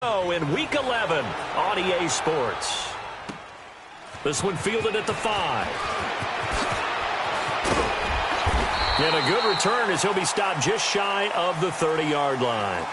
In Week 11 on EA Sports. This one fielded at the 5. And a good return as he'll be stopped just shy of the 30-yard line.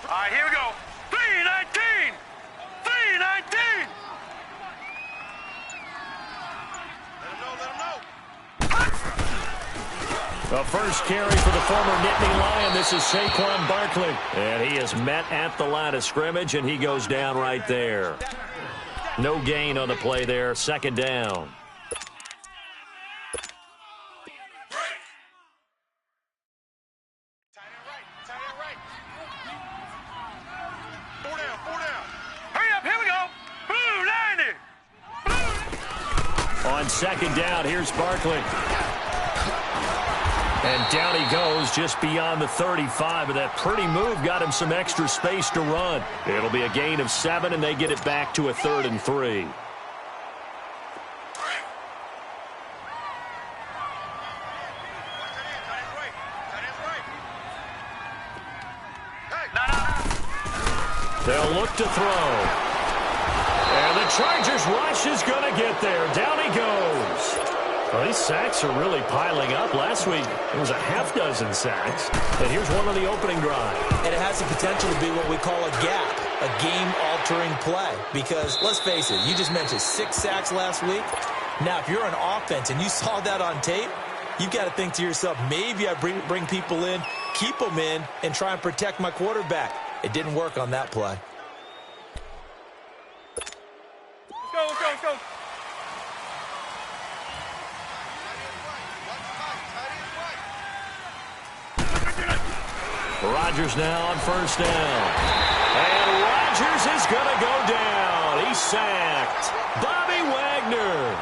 All right, here we go. 319! 319! Let him know. The first carry for the former Nittany Lion. This is Saquon Barkley. And he is met at the line of scrimmage, and he goes down right there. No gain on the play there. Second down. On second down, here's Barkley. And down he goes just beyond the 35. But that pretty move got him some extra space to run. It'll be a gain of 7, and they get it back to a 3rd and 3. They'll look to throw. And the Chargers rush is going to get there. Down he goes. Well, these sacks are really piling up. Last week, it was a half-dozen sacks. And here's one on the opening drive. And it has the potential to be what we call a gap, a game-altering play. Because, let's face it, you just mentioned 6 sacks last week. Now, if you're an offense and you saw that on tape, you've got to think to yourself, maybe I bring people in, keep them in, and try and protect my quarterback. It didn't work on that play. Let's go. Rodgers now on first down. And Rodgers is going to go down. He's sacked. Bobby Wagner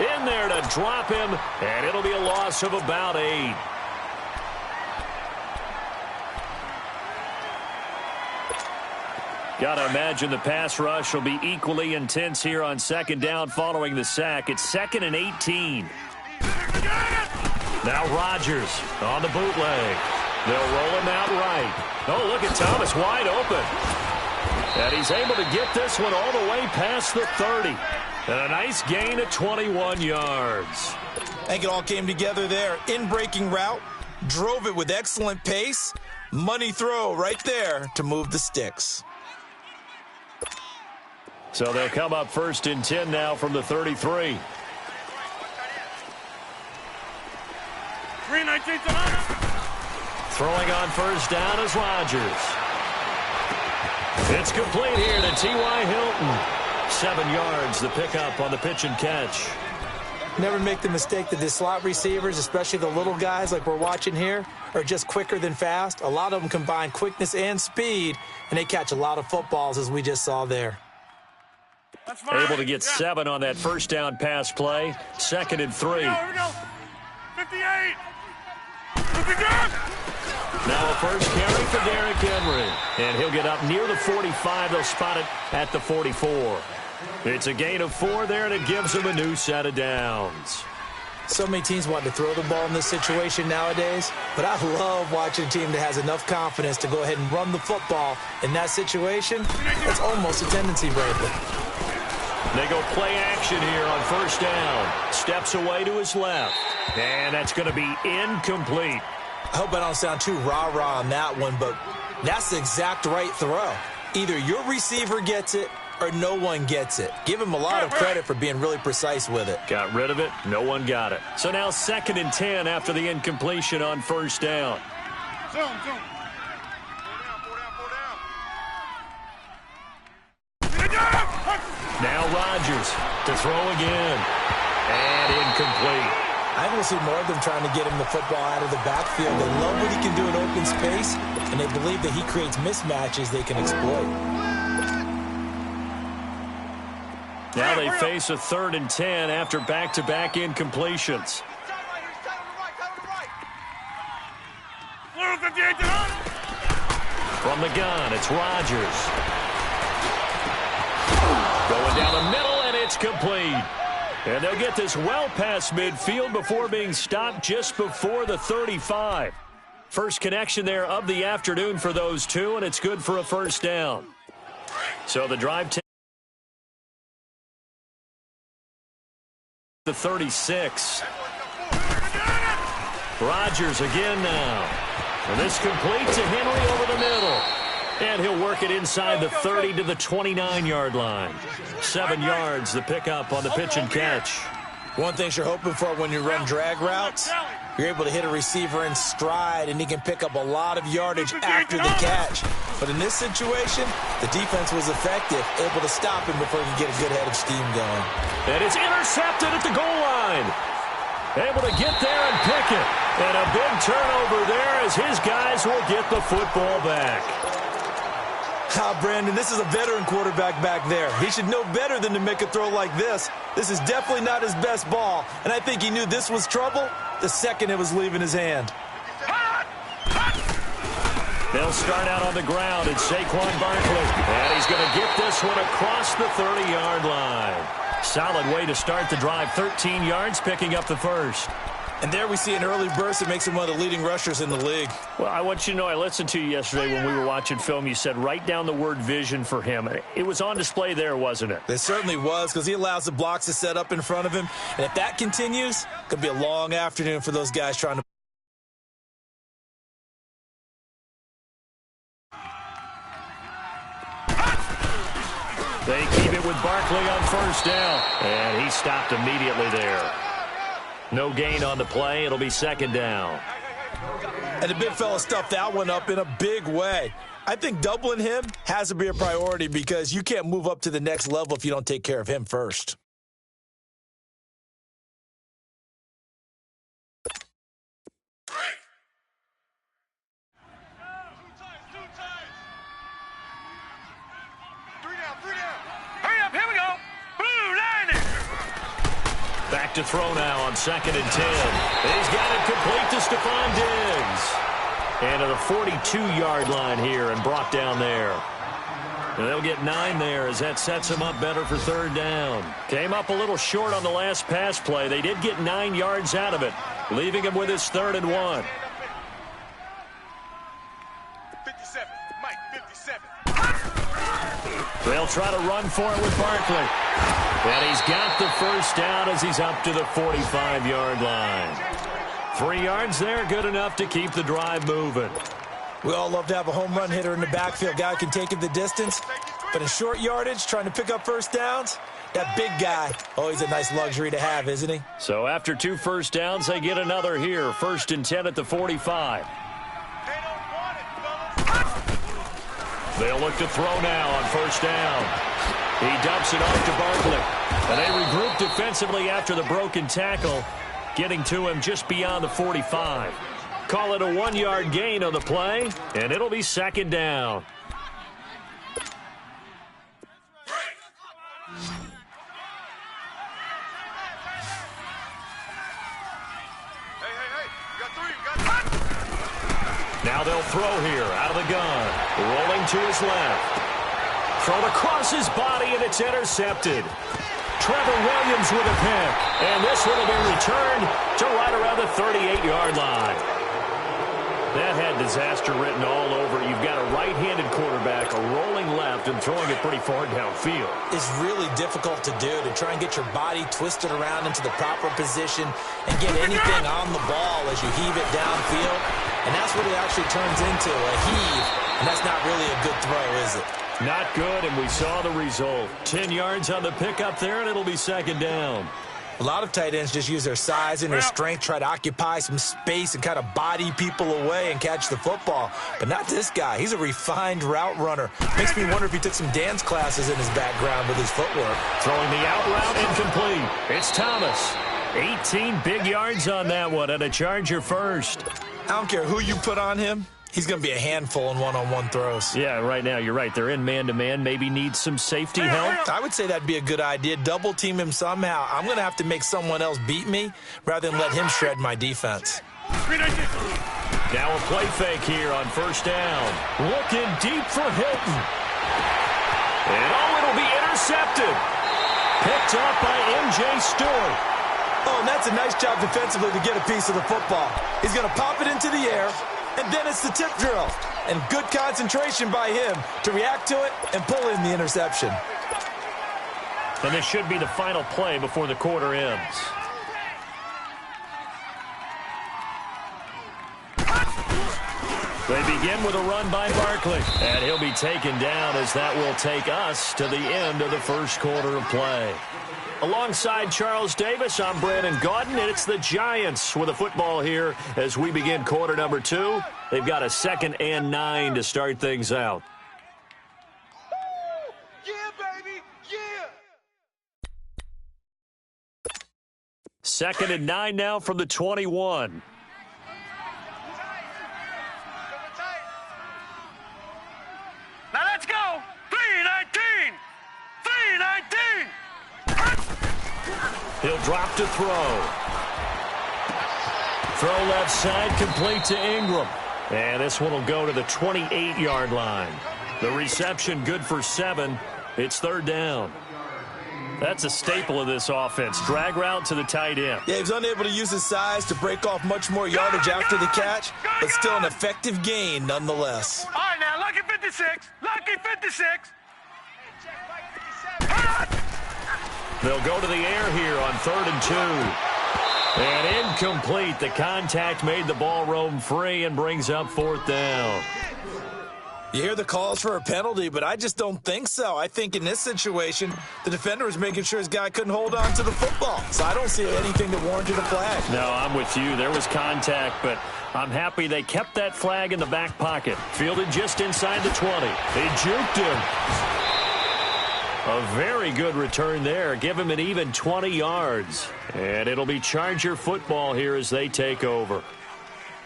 in there to drop him, and it'll be a loss of about 8. Got to imagine the pass rush will be equally intense here on second down following the sack. It's 2nd and 18. Now Rodgers on the bootleg. They'll roll him out right. Oh, look at Thomas wide open. And he's able to get this one all the way past the 30. And a nice gain of 21 yards. I think it all came together there. In-breaking route, drove it with excellent pace. Money throw right there to move the sticks. So they'll come up 1st and 10 now from the 33. 319 Throwing on first down is Rodgers. It's complete here to T.Y. Hilton. 7 yards, the pickup on the pitch and catch. Never make the mistake that the slot receivers, especially the little guys like we're watching here, are just quicker than fast. A lot of them combine quickness and speed, and they catch a lot of footballs, as we just saw there. Able to get 7 on that first down pass play. 2nd and 3. Here we go. 58. Now a first carry for Derrick Henry. And he'll get up near the 45. They'll spot it at the 44. It's a gain of 4 there, and it gives them a new set of downs. So many teams want to throw the ball in this situation nowadays, but I love watching a team that has enough confidence to go ahead and run the football. In that situation, it's almost a tendency breaker. They go play action here on first down. Steps away to his left. And that's going to be incomplete. I hope I don't sound too rah-rah on that one, but that's the exact right throw. Either your receiver gets it or no one gets it. Give him a lot of credit for being really precise with it. Got rid of it. No one got it. So now 2nd and 10 after the incompletion on first down. Zoom. Now Rodgers to throw again. And incomplete. I think we'll see more of them trying to get him the football out of the backfield. They love what he can do in open space, and they believe that he creates mismatches they can exploit. Now they face a 3rd and 10 after back-to-back incompletions. From the gun, it's Rodgers. Going down the middle, and it's complete. And they'll get this well past midfield before being stopped just before the 35. First connection there of the afternoon for those two, and it's good for a first down. So the drive the 36. Rodgers again now. And this complete to Henry over the middle. And he'll work it inside the 30 to the 29-yard line. 7 yards, the pickup on the pitch and catch. One thing you're hoping for when you run drag routes, you're able to hit a receiver in stride, and he can pick up a lot of yardage after the catch. But in this situation, the defense was effective, able to stop him before he could get a good head of steam going. And it's intercepted at the goal line. Able to get there and pick it. And a big turnover there as his guys will get the football back. Brandon, this is a veteran quarterback back there. He should know better than to make a throw like this. This is definitely not his best ball, and I think he knew this was trouble the second it was leaving his hand. They'll start out on the ground. It's Saquon Barkley, and he's going to get this one across the 30-yard line. Solid way to start the drive, 13 yards, picking up the first. And there we see an early burst that makes him one of the leading rushers in the league. Well, I want you to know, I listened to you yesterday when we were watching film. You said write down the word vision for him. It was on display there, wasn't it? It certainly was, because he allows the blocks to set up in front of him. And if that continues, it could be a long afternoon for those guys trying to. They keep it with Barkley on first down. And he stopped immediately there. No gain on the play. It'll be second down. And the big fella stuffed that one up in a big way. I think doubling him has to be a priority because you can't move up to the next level if you don't take care of him first. Back to throw now on 2nd and 10. He's got it complete to Stephon Diggs. And to the 42-yard line here and brought down there. And they'll get 9 there as that sets him up better for 3rd down. Came up a little short on the last pass play. They did get 9 yards out of it, leaving him with his 3rd and 1. 57. Mike, 57. They'll try to run for it with Barkley. And he's got the first down as he's up to the 45-yard line. 3 yards there, good enough to keep the drive moving. We all love to have a home run hitter in the backfield. Guy who can take it the distance. But in short yardage, trying to pick up first downs, that big guy, always a nice luxury to have, isn't he? So after 2 first downs, they get another here. 1st and 10 at the 45. They'll look to throw now on first down. He dumps it off to Barkley. And they regroup defensively after the broken tackle, getting to him just beyond the 45. Call it a 1-yard gain on the play, and it'll be 2nd down. Now they'll throw here out of the gun. Rolling to his left. Thrown across his body, and it's intercepted. Trevor Williams with a pick. And this one will be returned to right around the 38-yard line. That had disaster written all over it. You've got a right-handed quarterback, a rolling left, and throwing it pretty far downfield. It's really difficult to do, to try and get your body twisted around into the proper position and get anything on the ball as you heave it downfield. And that's what it actually turns into, a heave. And that's not really a good throw, is it? Not good, and we saw the result. 10 yards on the pickup there, and it'll be 2nd down. A lot of tight ends just use their size and their strength, try to occupy some space and kind of body people away and catch the football. But not this guy. He's a refined route runner. Makes me wonder if he took some dance classes in his background with his footwork. Throwing the out route incomplete. It's Thomas. 18 big yards on that one, and a Charger first. I don't care who you put on him. He's going to be a handful in one-on-one throws. Yeah, right now, you're right. They're in man-to-man. Maybe need some safety help. I would say that'd be a good idea. Double team him somehow. I'm going to have to make someone else beat me rather than let him shred my defense. Now a play fake here on first down. Looking deep for Hilton. And it'll be intercepted. Picked up by M.J. Stewart. Oh, and that's a nice job defensively to get a piece of the football. He's going to pop it into the air, and then it's the tip drill. And good concentration by him to react to it and pull in the interception. And this should be the final play before the quarter ends. They begin with a run by Barkley. And he'll be taken down as that will take us to the end of the first quarter of play. Alongside Charles Davis, I'm Brandon Gaudin, and it's the Giants with a football here as we begin quarter number 2. They've got a 2nd and 9 to start things out. Yeah, baby, yeah. 2nd and 9 now from the 21. Now let's go. 3-19. 3-19. He'll drop to throw. Throw left side, complete to Ingram. And this one will go to the 28-yard line. The reception good for 7. It's 3rd down. That's a staple of this offense. Drag route to the tight end. Yeah, he was unable to use his size to break off much more yardage after the catch, but still an effective gain nonetheless. All right, now, lucky 56. Lucky 56. They'll go to the air here on 3rd and 2. And incomplete. The contact made the ball roam free and brings up 4th down. You hear the calls for a penalty, but I just don't think so. I think in this situation, the defender was making sure his guy couldn't hold on to the football. So I don't see anything that warranted a flag. No, I'm with you. There was contact, but I'm happy they kept that flag in the back pocket. Fielded just inside the 20. They juked him. A very good return there. Give him an even 20 yards. And it'll be Charger football here as they take over.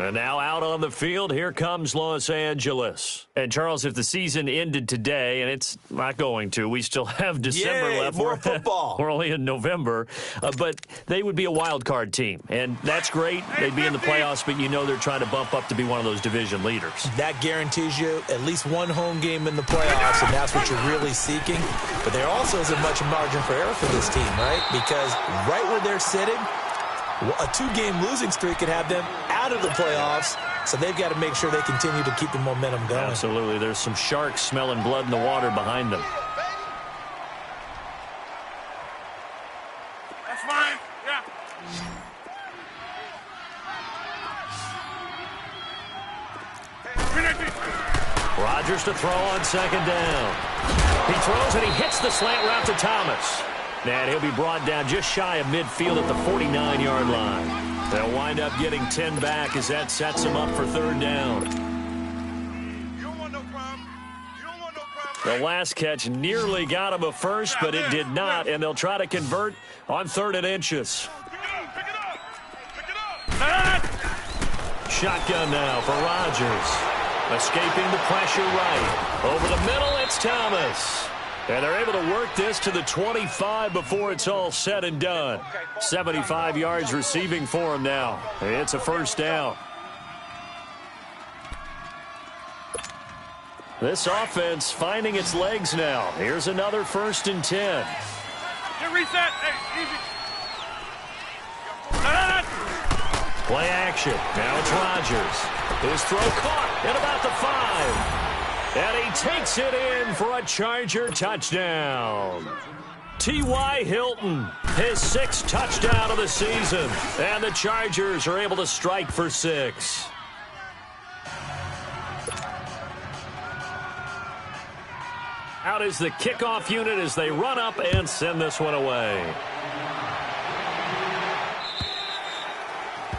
And now out on the field, here comes Los Angeles. And, Charles, if the season ended today, and it's not going to, we still have December left. More football. We're only in November. But they would be a wild card team. And that's great. They'd be in the playoffs, but you know they're trying to bump up to be one of those division leaders. That guarantees you at least one home game in the playoffs, and that's what you're really seeking. But there also isn't much margin for error for this team, right? Because right where they're sitting, a 2-game losing streak could have them out of the playoffs, so they've got to make sure they continue to keep the momentum going. Absolutely. There's some sharks smelling blood in the water behind them. That's fine. Yeah. Rodgers to throw on 2nd down. He throws and he hits the slant route to Thomas. And he'll be brought down just shy of midfield at the 49-yard line. They'll wind up getting 10 back as that sets them up for 3rd down. You don't want no problem. You don't want no problem. The last catch nearly got him a first, but it did not, and they'll try to convert on 3rd and inches. Pick it up. Pick it up. Pick it up. Shotgun now for Rodgers. Escaping the pressure right. Over the middle, it's Thomas. And they're able to work this to the 25 before it's all said and done. 75 yards receiving for him now. It's a 1st down. This offense finding its legs now. Here's another 1st and 10. Get reset. Hey, easy. Play action. Now it's Rodgers. His throw caught at about the 5. And he takes it in for a Charger touchdown. T.Y. Hilton, his 6th touchdown of the season. And the Chargers are able to strike for 6. Out is the kickoff unit as they run up and send this one away.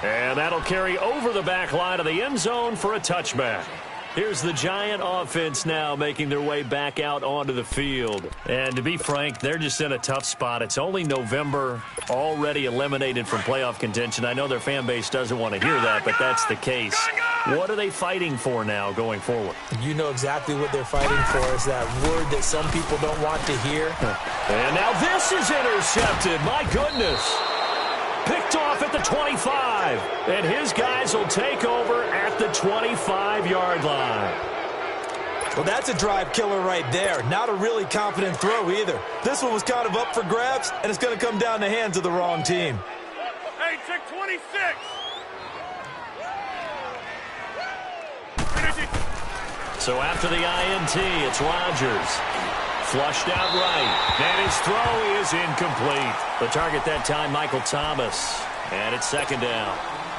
And that'll carry over the back line of the end zone for a touchback. Here's the Giant offense now making their way back out onto the field. And to be frank, they're just in a tough spot. It's only November, already eliminated from playoff contention. I know their fan base doesn't want to hear that, but that's the case. What are they fighting for now going forward? You know exactly what they're fighting for is that word that some people don't want to hear. And now this is intercepted. My goodness. Picked off at the 25, and his guys will take over at the 25-yard line. Well, that's a drive killer right there. Not a really confident throw either. This one was kind of up for grabs, and it's going to come down the hands of the wrong team. Hey, check 26. So after the INT, it's Rodgers. Flushed out right, and his throw is incomplete. The target that time, Michael Thomas, and it's second down.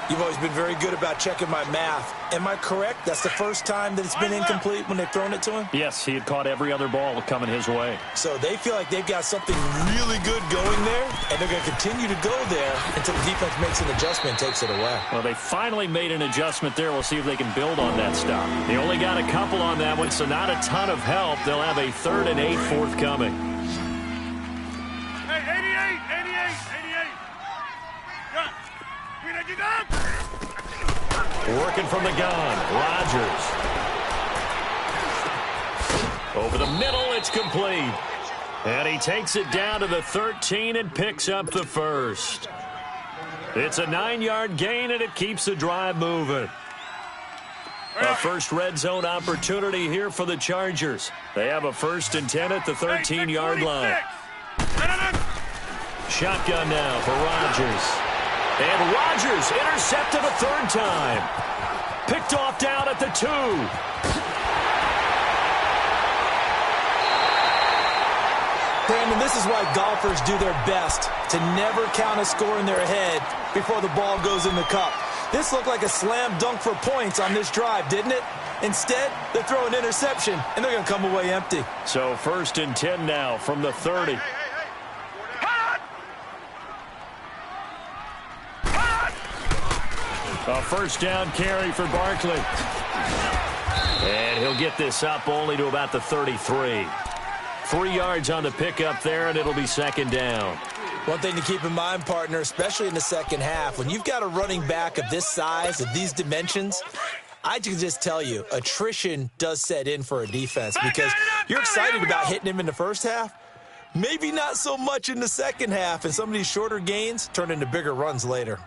You've always been very good about checking my math. Am I correct? That's the first time that it's been incomplete when they've thrown it to him? Yes, he had caught every other ball coming his way. So they feel like they've got something really good going there, and they're going to continue to go there until the defense makes an adjustment and takes it away. Well, they finally made an adjustment there. We'll see if they can build on that stuff. They only got a couple on that one, so not a ton of help. They'll have a 3rd and 8 forthcoming. Hey, 88. Got. Working from the gun, Rodgers. Over the middle, it's complete. And he takes it down to the 13 and picks up the first. It's a 9-yard gain, and it keeps the drive moving. A first red zone opportunity here for the Chargers. They have a 1st and 10 at the 13-yard line. Shotgun now for Rodgers. And Rodgers intercepted a 3rd time. Picked off down at the 2. Brandon, this is why golfers do their best to never count a score in their head before the ball goes in the cup. This looked like a slam dunk for points on this drive, didn't it? Instead, they throw an interception, and they're going to come away empty. So 1st and 10 now from the 30. A first down carry for Barkley. And he'll get this up only to about the 33. 3 yards on the pickup there, and it'll be second down. One thing to keep in mind, partner, especially in the second half, when you've got a running back of this size, of these dimensions, I can just tell you, attrition does set in for a defense because you're excited about hitting him in the first half. Maybe not so much in the second half, and some of these shorter gains turn into bigger runs later.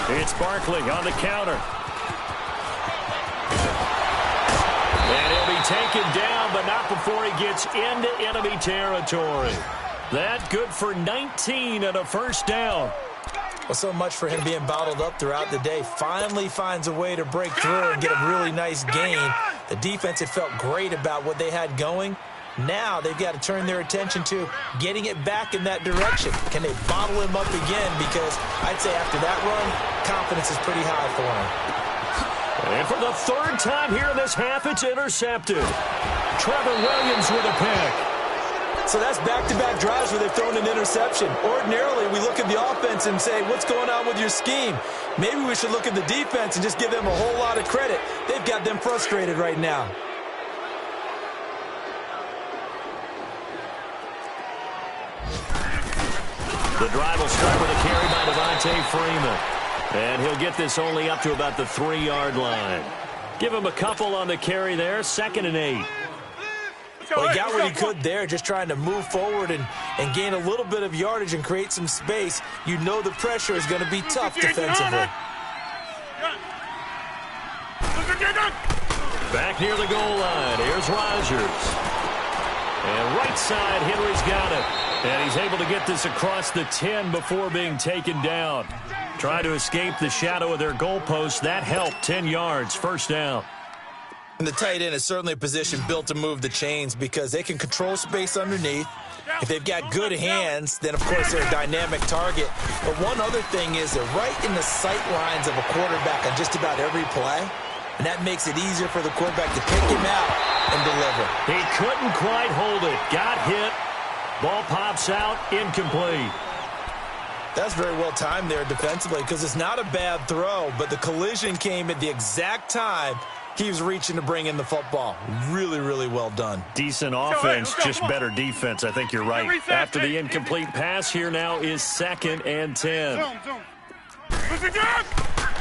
It's Barkley on the counter. And he'll be taken down, but not before he gets into enemy territory. That good for 19 and a first down. Well, so much for him being bottled up throughout the day. Finally finds a way to break through and get a really nice gain. The defense had felt great about what they had going. Now they've got to turn their attention to getting it back in that direction. Can they bottle him up again? Because I'd say after that run, confidence is pretty high for him. And for the 3rd time here in this half, it's intercepted. Trevor Williams with a pick. So that's back-to-back drives where they've thrown an interception. Ordinarily, we look at the offense and say, what's going on with your scheme? Maybe we should look at the defense and just give them a whole lot of credit. They've got them frustrated right now. The drive will start with a carry by Devontae Freeman. And he'll get this only up to about the 3-yard line. Give him a couple on the carry there, 2nd and 8. Well, he got what he could there, just trying to move forward and gain a little bit of yardage and create some space. You know the pressure is going to be tough defensively. Back near the goal line, here's Rodgers. And right side, Henry's got it. And he's able to get this across the 10 before being taken down. Try to escape the shadow of their goalpost. That helped, 10 yards, first down. And the tight end is certainly a position built to move the chains because they can control space underneath. If they've got good hands, then, of course, they're a dynamic target. But one other thing is they're right in the sight lines of a quarterback on just about every play. And that makes it easier for the quarterback to pick him out and deliver. He couldn't quite hold it. Got hit. Ball pops out, incomplete. That's very well timed there defensively because it's not a bad throw, but the collision came at the exact time he was reaching to bring in the football. Really, really well done. Decent offense, just better defense. I think you're right. After the incomplete pass, here now is 2nd and 10.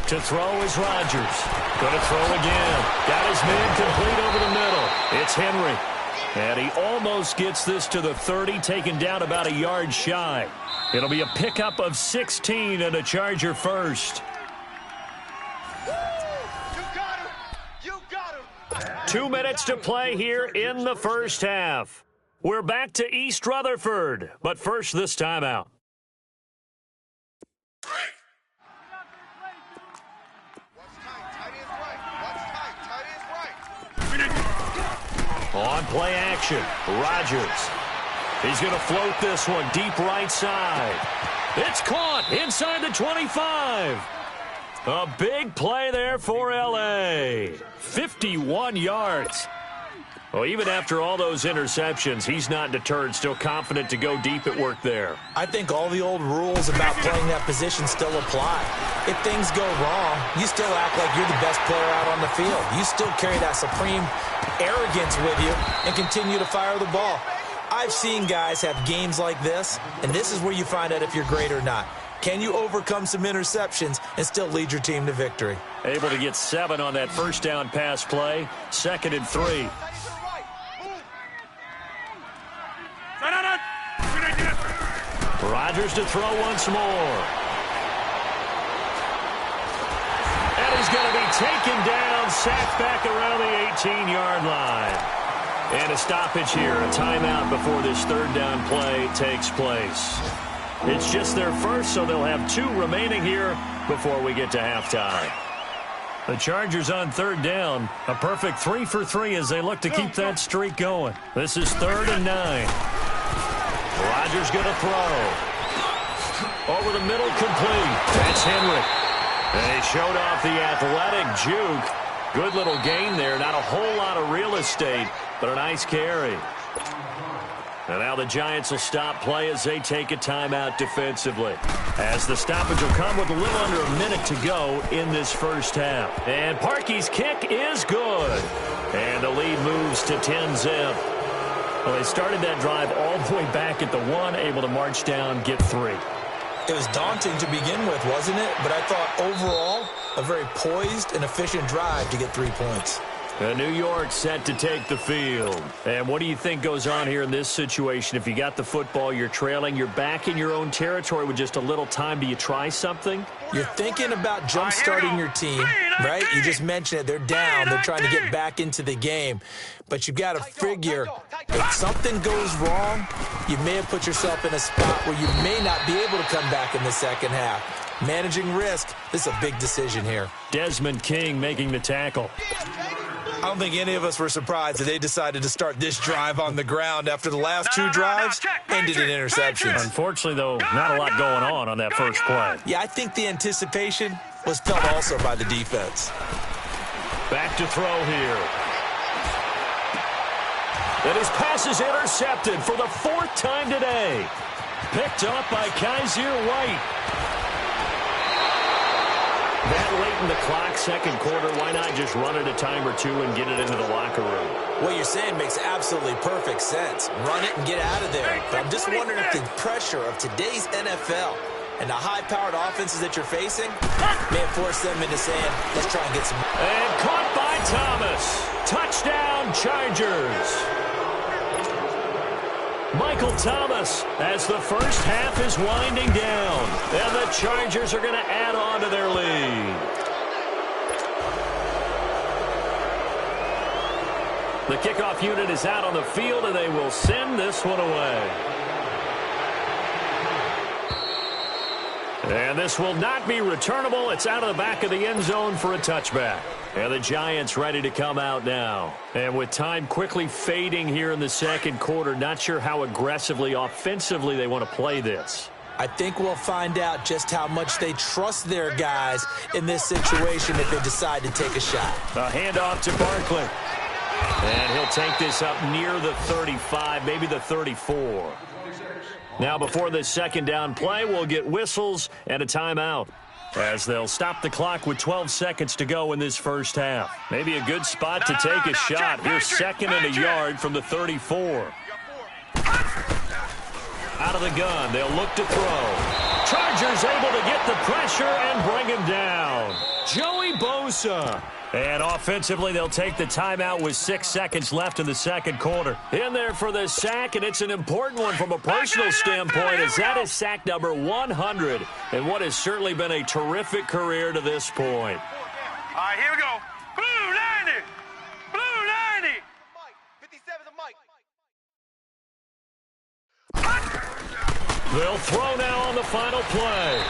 To throw is Rodgers. Going to throw again. Got his man complete over the middle. It's Henry. And he almost gets this to the 30, taken down about a yard shy. It'll be a pickup of 16 and a Charger first. 2 minutes to play here in the first half. We're back to East Rutherford, but first this timeout. On play action, Rodgers. He's going to float this one deep right side. It's caught inside the 25. A big play there for L.A. 51 yards. Well, even after all those interceptions, he's not deterred, still confident to go deep at work there. I think all the old rules about playing that position still apply. If things go wrong, you still act like you're the best player out on the field. You still carry that supreme arrogance with you and continue to fire the ball. I've seen guys have games like this, and this is where you find out if you're great or not. Can you overcome some interceptions and still lead your team to victory? Able to get 7 on that first down pass play. 2nd and 3. Rodgers to throw once more. And he's going to be taken down, sacked back around the 18-yard line. And a stoppage here, a timeout before this 3rd down play takes place. It's just their first, so they'll have 2 remaining here before we get to halftime. The Chargers on 3rd down. A perfect 3 for 3 as they look to keep that streak going. This is 3rd and 9. Rodgers going to throw. Over the middle, complete. That's Henry. And he showed off the athletic juke. Good little gain there. Not a whole lot of real estate, but a nice carry. And now the Giants will stop play as they take a timeout defensively. As the stoppage will come with a little under a minute to go in this first half. And Parkey's kick is good. And the lead moves to 10-zip. Well, they started that drive all the way back at the 1, able to march down, get 3. It was daunting to begin with, wasn't it? But I thought overall, a very poised and efficient drive to get 3 points. New York set to take the field. And what do you think goes on here in this situation? If you got the football, you're trailing, you're back in your own territory with just a little time. Do you try something? You're thinking about jump-starting your team, right? You just mentioned it. They're down. They're trying to get back into the game. But you've got to figure if something goes wrong, you may have put yourself in a spot where you may not be able to come back in the second half. Managing risk, this is a big decision here. Desmond King making the tackle. I don't think any of us were surprised that they decided to start this drive on the ground after the last 2 drives ended in interceptions. Unfortunately, though, not a lot going on that first play. Yeah, I think the anticipation was felt also by the defense. Back to throw here. And his pass is intercepted for the 4th time today. Picked up by Kaiser White. That late in the clock, second quarter, why not just run it a time or 2 and get it into the locker room? What you're saying makes absolutely perfect sense. Run it and get out of there. But I'm just wondering if the pressure of today's NFL and the high-powered offenses that you're facing may have forced them into saying, let's try and get some. And caught by Thomas. Touchdown, Chargers. Michael Thomas as the first half is winding down. And the Chargers are going to add on to their lead. The kickoff unit is out on the field, and they will send this one away. And this will not be returnable. It's out of the back of the end zone for a touchback. And the Giants ready to come out now. And with time quickly fading here in the second quarter, not sure how aggressively, offensively they want to play this. I think we'll find out just how much they trust their guys in this situation if they decide to take a shot. A handoff to Barkley. And he'll take this up near the 35, maybe the 34. Now before this second down play, we'll get whistles and a timeout, as they'll stop the clock with 12 seconds to go in this first half. Maybe a good spot to take a shot. Here's second and a yard from the 34. Out of the gun, they'll look to throw. Chargers able to get the pressure and bring him down. Joey Bosa. And offensively, they'll take the timeout with 6 seconds left in the second quarter. In there for the sack, and it's an important one from a personal standpoint, as that is sack number 100, and what has certainly been a terrific career to this point. All right, here we go. Blue 90. Blue 90. Mike, 57 to Mike. They'll throw now on the final play.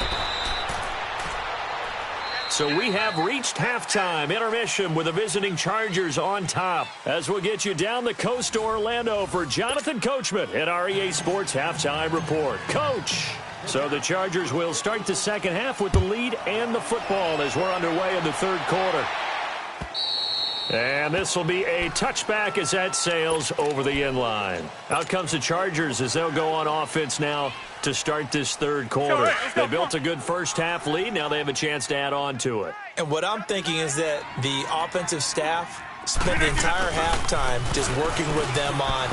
So we have reached halftime intermission with the visiting Chargers on top, as we'll get you down the coast to Orlando for Jonathan Coachman at our EA Sports Halftime Report. Coach! So the Chargers will start the second half with the lead and the football as we're underway in the third quarter. And this will be a touchback as that sails over the end line. Out comes the Chargers as they'll go on offense now to start this third quarter. They built a good first half lead. Now they have a chance to add on to it. And what I'm thinking is that the offensive staff spent the entire halftime just working with them on,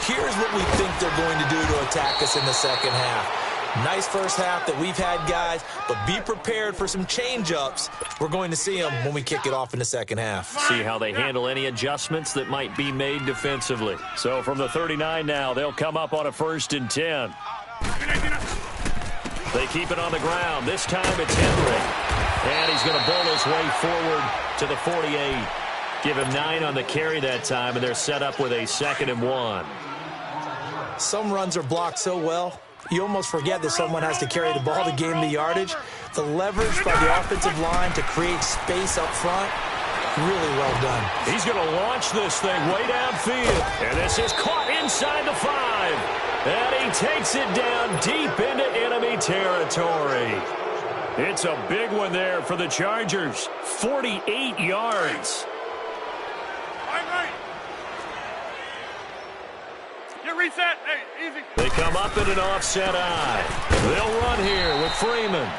here's what we think they're going to do to attack us in the second half. Nice first half that we've had, guys, but be prepared for some change-ups. We're going to see them when we kick it off in the second half. See how they handle any adjustments that might be made defensively. So from the 39 now, they'll come up on a 1st and 10. They keep it on the ground. This time it's Henry. And he's going to bowl his way forward to the 48. Give him 9 on the carry that time, and they're set up with a 2nd and 1. Some runs are blocked so well, you almost forget that someone has to carry the ball to gain the yardage. The leverage by the offensive line to create space up front, really well done. He's going to launch this thing way downfield. And this is caught inside the 5. And he takes it down deep into enemy territory. It's a big one there for the Chargers. 48 yards. Right. Get reset. Hey, easy. They come up in an offset eye. They'll run here with Freeman.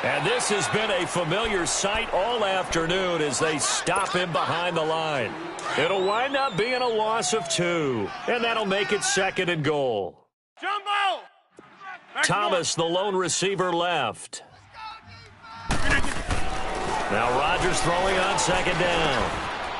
And this has been a familiar sight all afternoon as they stop him behind the line. It'll wind up being a loss of 2. And that'll make it 2nd and goal. Jumbo. Thomas, the lone receiver, left. Now Rodgers throwing on 2nd down.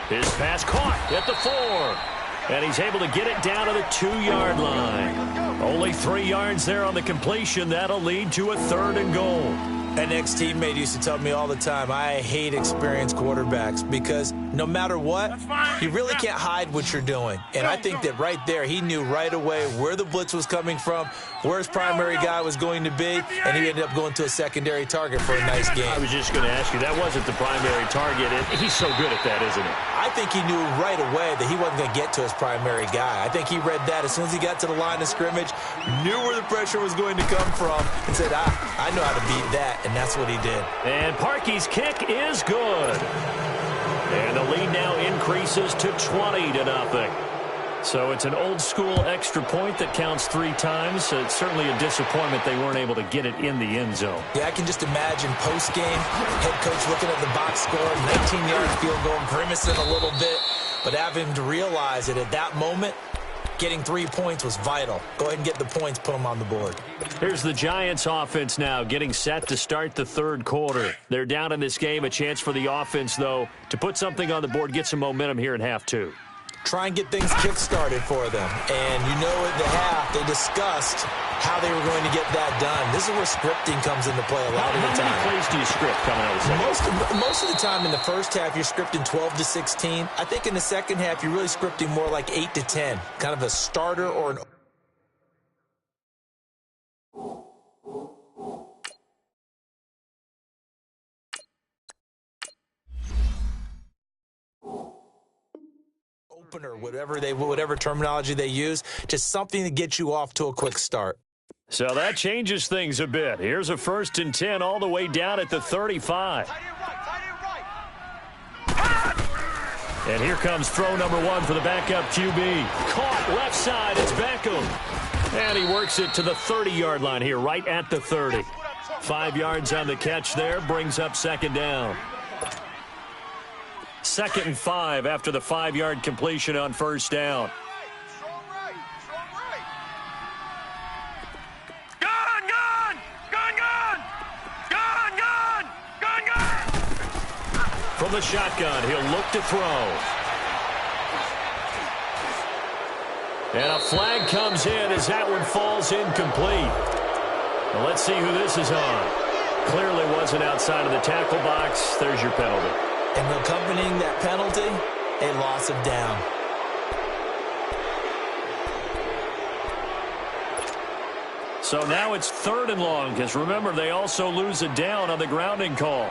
His pass caught at the 4. And he's able to get it down to the 2-yard line. Only 3 yards there on the completion. That'll lead to a 3rd and goal. An ex-teammate used to tell me all the time, I hate experienced quarterbacks because no matter what, you really can't hide what you're doing. And I think that right there, he knew right away where the blitz was coming from, where his primary guy was going to be, and he ended up going to a secondary target for a nice game. I was just going to ask you, that wasn't the primary target. He's so good at that, isn't he? I think he knew right away that he wasn't going to get to his primary guy. I think he read that as soon as he got to the line of scrimmage, knew where the pressure was going to come from, and said, I know how to beat that. And that's what he did. And Parkey's kick is good. And the lead now increases to 20-0. So it's an old-school extra point that counts 3 times. So it's certainly a disappointment they weren't able to get it in the end zone. Yeah, I can just imagine post-game, head coach looking at the box score, 19-yard field goal, grimacing a little bit, but having to realize that at that moment, getting 3 points was vital. Go ahead and get the points, put them on the board. Here's the Giants offense now getting set to start the third quarter. They're down in this game. A chance for the offense, though, to put something on the board, get some momentum here in half 2. Try and get things kick-started for them. And you know at the half, they discussed how they were going to get that done. This is where scripting comes into play a lot of the time. How many plays do you script coming out of the second? Most of the time in the first half, you're scripting 12 to 16. I think in the second half, you're really scripting more like 8 to 10. Kind of a starter or an opener, whatever terminology they use, just something to get you off to a quick start. So that changes things a bit. Here's a 1st and 10 all the way down at the 35. And here comes throw number 1 for the backup QB. Caught left side. It's Beckham. And he works it to the 30-yard line here, right at the 30. 5 yards on the catch there, brings up second down. 2nd and 5 after the 5-yard completion on first down. From the shotgun, he'll look to throw. And a flag comes in as that one falls incomplete. Well, let's see who this is on. Clearly wasn't outside of the tackle box. There's your penalty. And accompanying that penalty, a loss of down. So now it's 3rd and long, because remember, they also lose a down on the grounding call.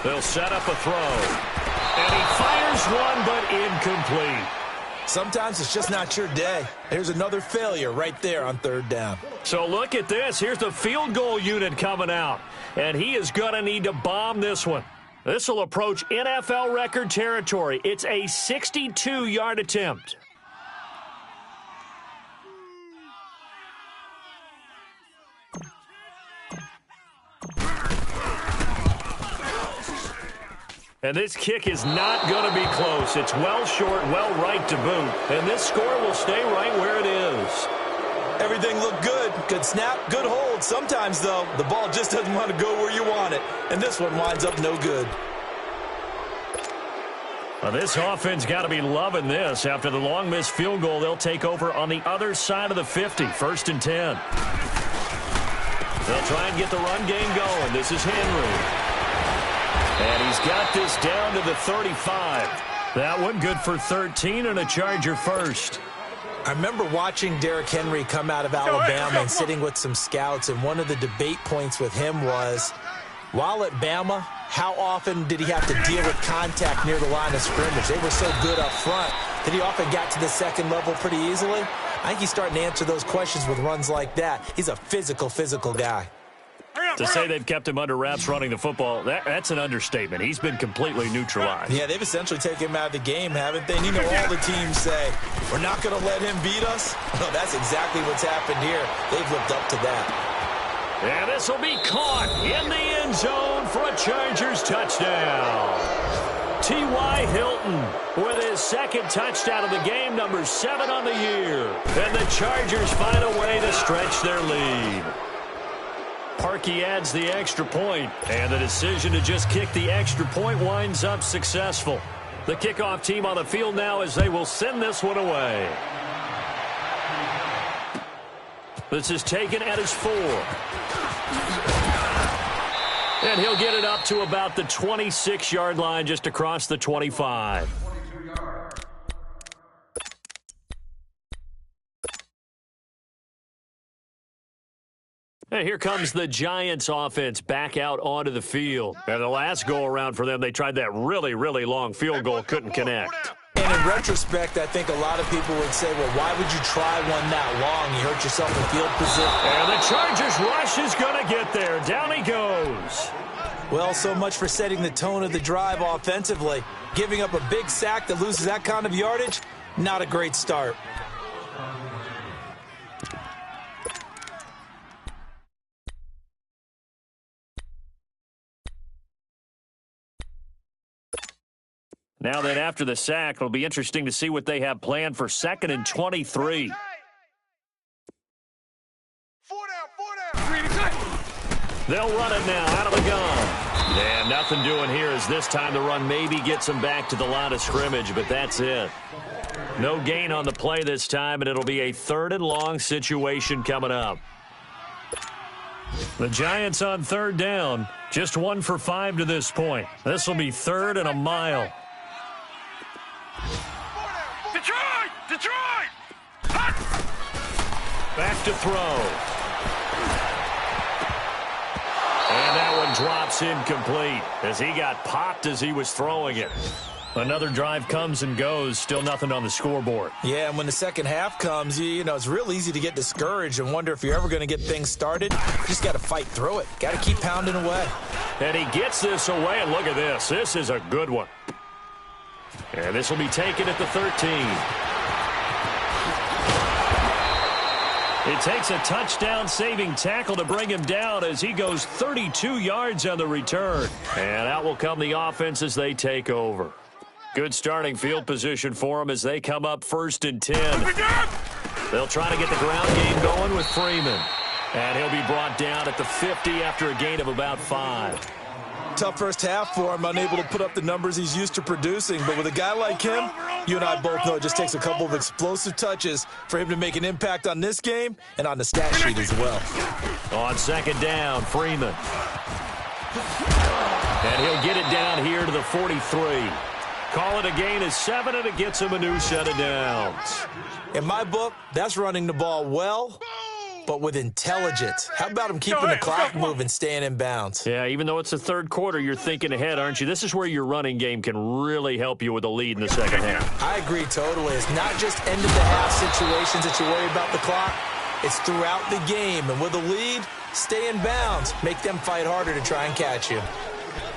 They'll set up a throw. And he fires one, but incomplete. Sometimes it's just not your day. Here's another failure right there on 3rd down. So look at this. Here's the field goal unit coming out. And he is going to need to bomb this one. This will approach NFL record territory. It's a 62-yard attempt. And this kick is not going to be close. It's well short, well right to boot. And this score will stay right where it is. Everything looked good. Good snap, good hold. Sometimes, though, the ball just doesn't want to go where you want it. And this one winds up no good. Well, this offense got to be loving this. After the long missed field goal, they'll take over on the other side of the 50. 1st and 10. They'll try and get the run game going. This is Henry. And he's got this down to the 35. That one good for 13 and a Charger first. I remember watching Derrick Henry come out of Alabama and sitting with some scouts, and one of the debate points with him was, while at Bama, how often did he have to deal with contact near the line of scrimmage? They were so good up front that he often got to the second level pretty easily. I think he's starting to answer those questions with runs like that. He's a physical guy. To say they've kept him under wraps running the football, that's an understatement. He's been completely neutralized. Yeah, they've essentially taken him out of the game, haven't they? And you know, all the teams say, we're not going to let him beat us. Well, that's exactly what's happened here. They've lived up to that. And this will be caught in the end zone for a Chargers touchdown. T.Y. Hilton with his 2nd touchdown of the game, number 7 on the year. And the Chargers find a way to stretch their lead. Parkey adds the extra point, and the decision to just kick the extra point winds up successful. The kickoff team on the field now as they will send this one away. This is taken at his 4. And he'll get it up to about the 26-yard line, just across the 25. And here comes the Giants offense back out onto the field. And the last go-around for them, they tried that really, really long field goal, couldn't connect. And in retrospect, I think a lot of people would say, well, why would you try one that long? You hurt yourself in field position. And the Chargers rush is going to get there. Down he goes. Well, so much for setting the tone of the drive offensively. Giving up a big sack that loses that kind of yardage, not a great start. Now then, after the sack, it'll be interesting to see what they have planned for 2nd and 23. They'll run it now out of the gun. And nothing doing here as this time the run maybe gets them back to the line of scrimmage, but that's it. No gain on the play this time, and it'll be a 3rd and long situation coming up. The Giants on 3rd down, just 1 for 5 to this point. This will be 3rd and a mile. Detroit! Back to throw. And that one drops incomplete as he got popped as he was throwing it. Another drive comes and goes, still nothing on the scoreboard. Yeah, and when the second half comes, you know, it's real easy to get discouraged and wonder if you're ever going to get things started. You just got to fight through it. Got to keep pounding away. And he gets this away, and look at this. This is a good one. And this will be taken at the 13. It takes a touchdown-saving tackle to bring him down as he goes 32 yards on the return. And out will come the offense as they take over. Good starting field position for them as they come up 1st and 10. They'll try to get the ground game going with Freeman. And he'll be brought down at the 50 after a gain of about 5. Tough first half for him, unable to put up the numbers he's used to producing. But with a guy like him, you and I both know it just takes a couple of explosive touches for him to make an impact on this game and on the stat sheet as well. On 2nd down, Freeman. And he'll get it down here to the 43. Call it a gain of 7, and it gets him a new set of downs. In my book, that's running the ball well, but with intelligence. How about him keeping the clock moving, staying in bounds? Yeah, even though it's the 3rd quarter, you're thinking ahead, aren't you? This is where your running game can really help you with a lead in the second half. I agree totally. It's not just end-of-the-half situations that you worry about the clock. It's throughout the game. And with a lead, stay in bounds. Make them fight harder to try and catch you.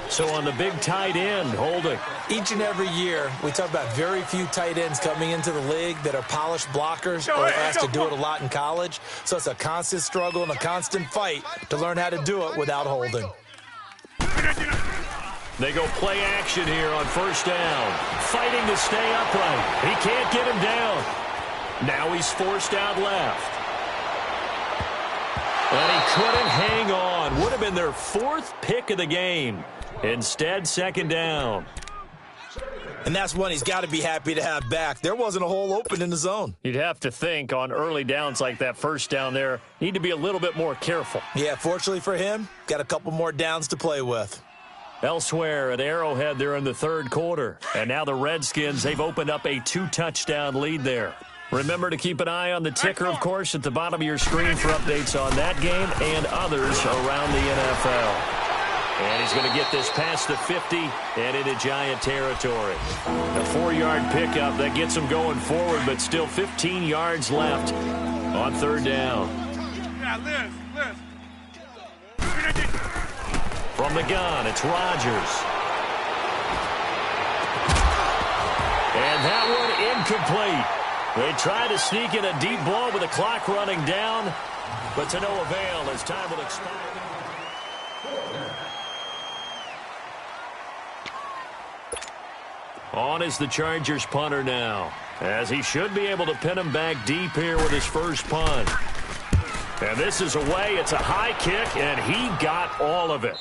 So on the big tight end, holding. Each and every year, we talk about very few tight ends coming into the league that are polished blockers or asked to do it a lot in college. So it's a constant struggle and a constant fight to learn how to do it without holding. They go play action here on 1st down. Fighting to stay upright. He can't get him down. Now he's forced out left. And he couldn't hang on. Would have been their 4th pick of the game. Instead, 2nd down. And that's one he's got to be happy to have back. There wasn't a hole open in the zone. You'd have to think on early downs like that 1st down there, need to be a little bit more careful. Yeah, fortunately for him, got a couple more downs to play with. Elsewhere at Arrowhead, they're in the 3rd quarter. And now the Redskins, they've opened up a 2-touchdown lead there. Remember to keep an eye on the ticker, of course, at the bottom of your screen for updates on that game and others around the NFL. And he's going to get this past the 50 and into Giant territory. A 4-yard pickup that gets him going forward, but still 15 yards left on 3rd down. From the gun, it's Rodgers. And that one incomplete. They try to sneak in a deep ball with the clock running down, but to no avail as time will expire. On is the Chargers punter now, as he should be able to pin him back deep here with his first punt. And this is away. It's a high kick, and he got all of it.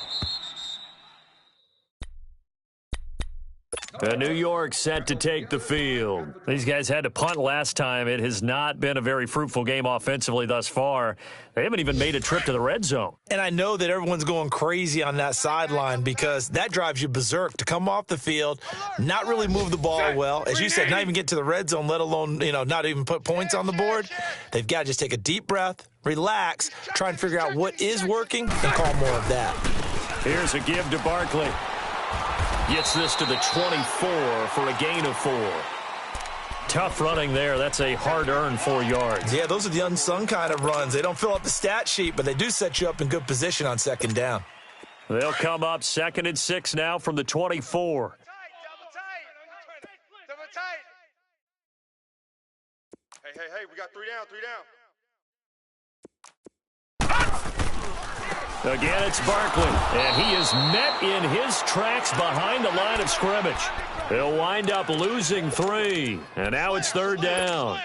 New York set to take the field. These guys had to punt last time. It has not been a very fruitful game offensively thus far. They haven't even made a trip to the red zone. And I know that everyone's going crazy on that sideline because that drives you berserk to come off the field, not really move the ball well. As you said, not even get to the red zone, let alone, not even put points on the board. They've got to just take a deep breath, relax, try and figure out what is working, and call more of that. Here's a give to Barkley. Gets this to the 24 for a gain of 4. Tough running there. That's a hard-earned 4 yards. Yeah, those are the unsung kind of runs. They don't fill up the stat sheet, but they do set you up in good position on 2nd down. They'll come up 2nd and 6 now from the 24. Hey, we got 3 down, 3 down. Again, it's Barkley, and he is met in his tracks behind the line of scrimmage. He'll wind up losing 3, and now it's 3rd down.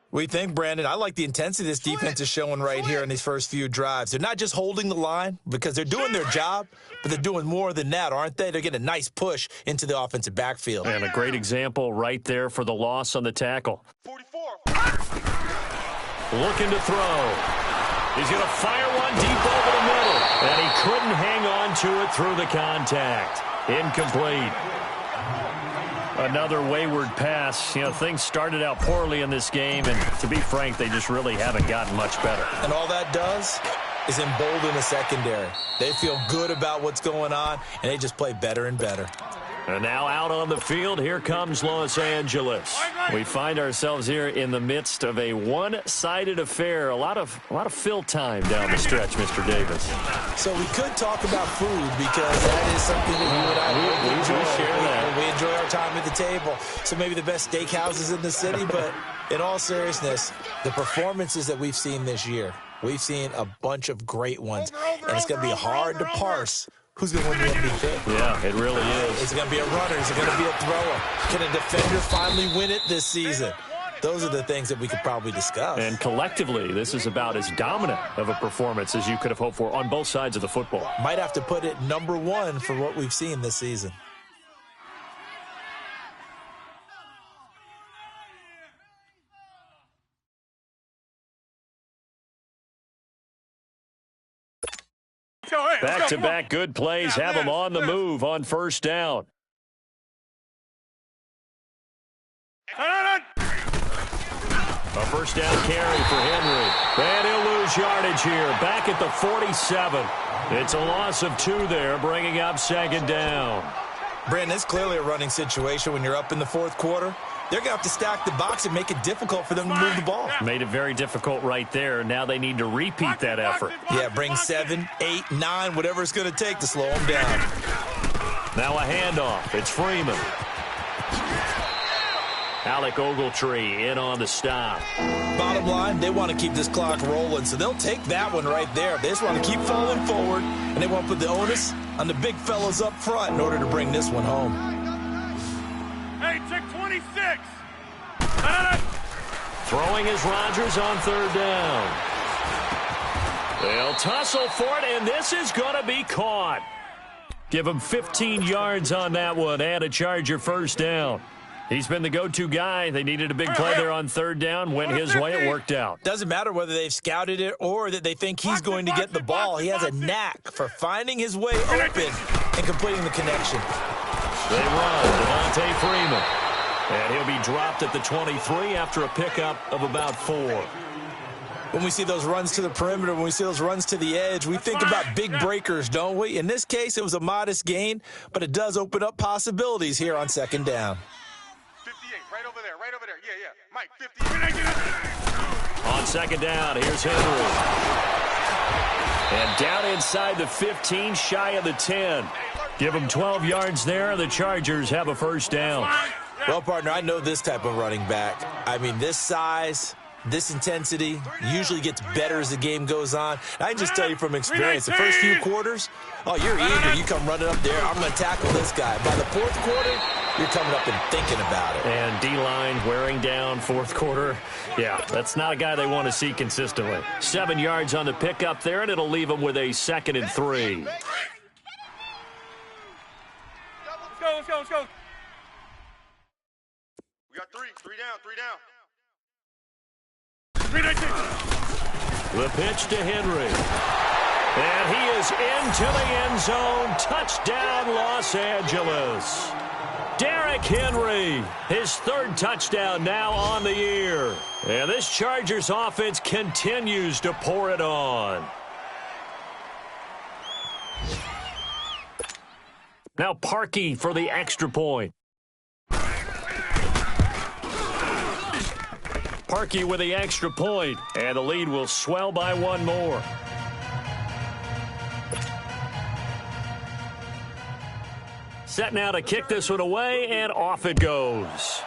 We think, Brandon, I like the intensity this defense is showing right here in these first few drives. They're not just holding the line because they're doing their job, but they're doing more than that, aren't they? They're getting a nice push into the offensive backfield. And a great example right there for the loss on the tackle. 44. Looking to throw. He's going to fire one deep over the middle, and he couldn't hang on to it through the contact. Incomplete. Another wayward pass. Things started out poorly in this game, and to be frank, they just really haven't gotten much better. And all that does is embolden the secondary. They feel good about what's going on, and they just play better and better. And now out on the field, here comes Los Angeles. We find ourselves here in the midst of a one-sided affair. A lot of fill time down the stretch, Mr. Davis. So we could talk about food because that is something that you and I we enjoy. share that. We enjoy our time at the table. So maybe the best steakhouses in the city, but in all seriousness, the performances that we've seen this year, we've seen a bunch of great ones, and it's going to be hard to parse who's going to win the MVP. Yeah, it really is. Is it going to be a runner? Is it going to be a thrower? Can a defender finally win it this season? Those are the things that we could probably discuss. And collectively, this is about as dominant of a performance as you could have hoped for on both sides of the football. Might have to put it number one for what we've seen this season. Back-to-back good plays have them on the move on first down. A first down carry for Henry. And he'll lose yardage here. Back at the 47. It's a loss of 2 there, bringing up second down. Brandon, it's clearly a running situation when you're up in the fourth quarter. They're going to have to stack the box and make it difficult for them to move the ball. Made it very difficult right there. Now they need to repeat that effort. Yeah, bring 7, 8, 9, whatever it's going to take to slow them down. Now a handoff. It's Freeman. Alec Ogletree in on the stop. Bottom line, they want to keep this clock rolling, so they'll take that one right there. They just want to keep falling forward, and they want to put the onus on the big fellas up front in order to bring this one home. Hey, check 26. Throwing is Rodgers on third down. They'll tussle for it, and this is going to be caught. Give him 15 yards on that one and a Charger first down. He's been the go-to guy. They needed a big play there on third down. Went his way. It worked out. Doesn't matter whether they've scouted it or that they think he's going to get the ball. He has a knack for finding his way open and completing the connection. They run. Devontae Freeman. And he'll be dropped at the 23 after a pickup of about 4. When we see those runs to the perimeter, when we see those runs to the edge, we think about big breakers, don't we? In this case, it was a modest gain, but it does open up possibilities here on second down. 58, right over there. Yeah. Mike, 50. On second down, here's Henry. And down inside the 15, shy of the 10. Give them 12 yards there. The Chargers have a first down. Well, partner, I know this type of running back. I mean, this size, this intensity usually gets better as the game goes on. I can just tell you from experience, the first few quarters, oh, you're eager. You come running up there. I'm going to tackle this guy. By the fourth quarter, you're coming up and thinking about it. And D-line wearing down fourth quarter. Yeah, that's not a guy they want to see consistently. 7 yards on the pickup there, and it'll leave them with a 2nd and 3. Let's go. We got 3 down. 3-19. The pitch to Henry. And he is into the end zone. Touchdown, Los Angeles. Derrick Henry, his 3rd touchdown now on the year. And this Chargers offense continues to pour it on. Now Parkey for the extra point. Parkey with the extra point, and the lead will swell by 1 more. Set now to kick this one away, and off it goes.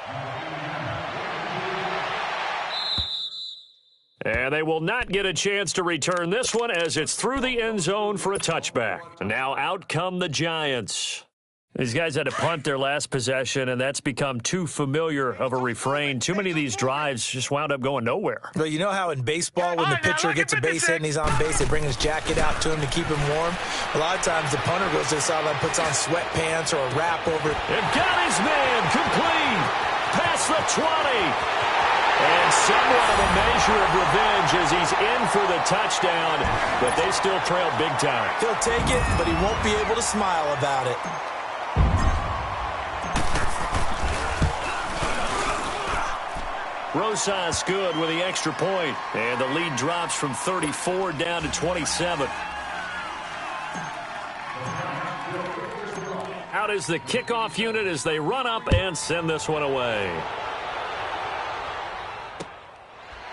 And they will not get a chance to return this one as it's through the end zone for a touchback. And now out come the Giants. These guys had to punt their last possession, and that's become too familiar of a refrain. Too many of these drives just wound up going nowhere. Well, you know how in baseball, when the pitcher gets a base hit and he's on base, they bring his jacket out to him to keep him warm? A lot of times the punter goes to the sideline, puts on sweatpants or a wrap over it. And got his man complete. Past the 20. And somewhat of a measure of revenge as he's in for the touchdown, but they still trail big time. He'll take it, but he won't be able to smile about it. Rosas good with the extra point, and the lead drops from 34 down to 27. Out is the kickoff unit as they run up and send this one away.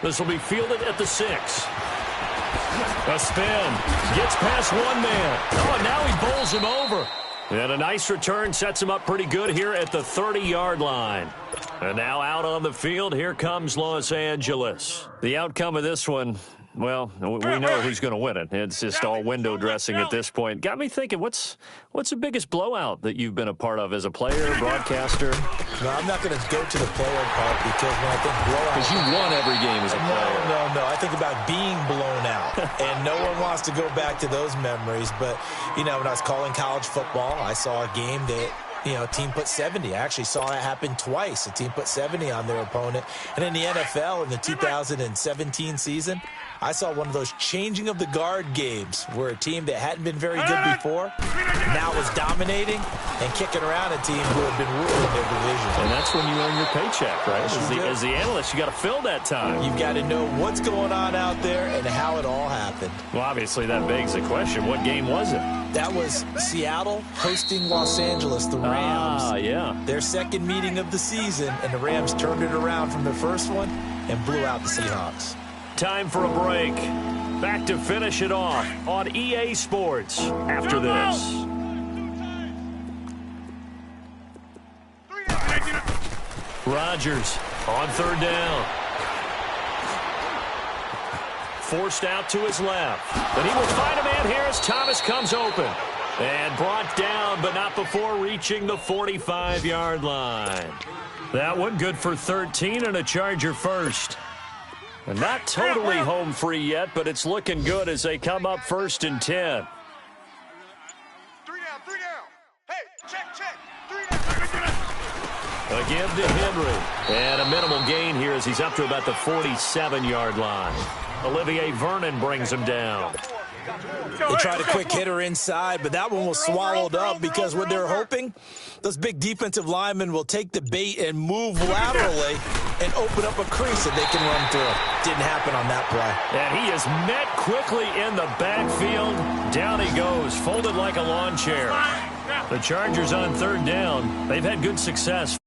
This will be fielded at the 6. A spin. Gets past one man. Oh, and now he bowls him over. And a nice return sets him up pretty good here at the 30-yard line. And now out on the field, here comes Los Angeles. The outcome of this one, well, we know who's going to win it. It's just all window dressing at this point. Got me thinking, what's the biggest blowout that you've been a part of as a player, broadcaster? No, I'm not going to go to the player part because when I think blowout... Because you won every game as a player. No. I think about being blown out. And no one wants to go back to those memories. But, when I was calling college football, I saw a game that... a team put 70. I actually saw it happen twice. A team put 70 on their opponent. And in the NFL in the 2017 season, I saw one of those changing of the guard games where a team that hadn't been very good before now was dominating and kicking around a team who had been ruling their division. And that's when you earn your paycheck, right? As the analyst, you got to fill that time. You've got to know what's going on out there and how it all happened. Well, obviously that begs the question, what game was it? That was Seattle hosting Los Angeles, the Rams. Yeah. Their second meeting of the season, and the Rams turned it around from their first one and blew out the Seahawks. Time for a break. Back to finish it off on EA Sports after this. Rodgers on third down. Forced out to his left. But he will find a man here as Thomas comes open. And brought down, but not before reaching the 45-yard line. That one good for 13 and a Charger first. And not totally home free yet, but it's looking good as they come up 1st and 10. 3 down. Hey, check. 3 down. Again to Henry. And a minimal gain here as he's up to about the 47-yard line. Olivier Vernon brings him down. They tried a quick hitter inside, but that one was swallowed up because what they're hoping, those big defensive linemen will take the bait and move laterally and open up a crease that they can run through. Didn't happen on that play. And he is met quickly in the backfield. Down he goes, folded like a lawn chair. The Chargers on third down. They've had good success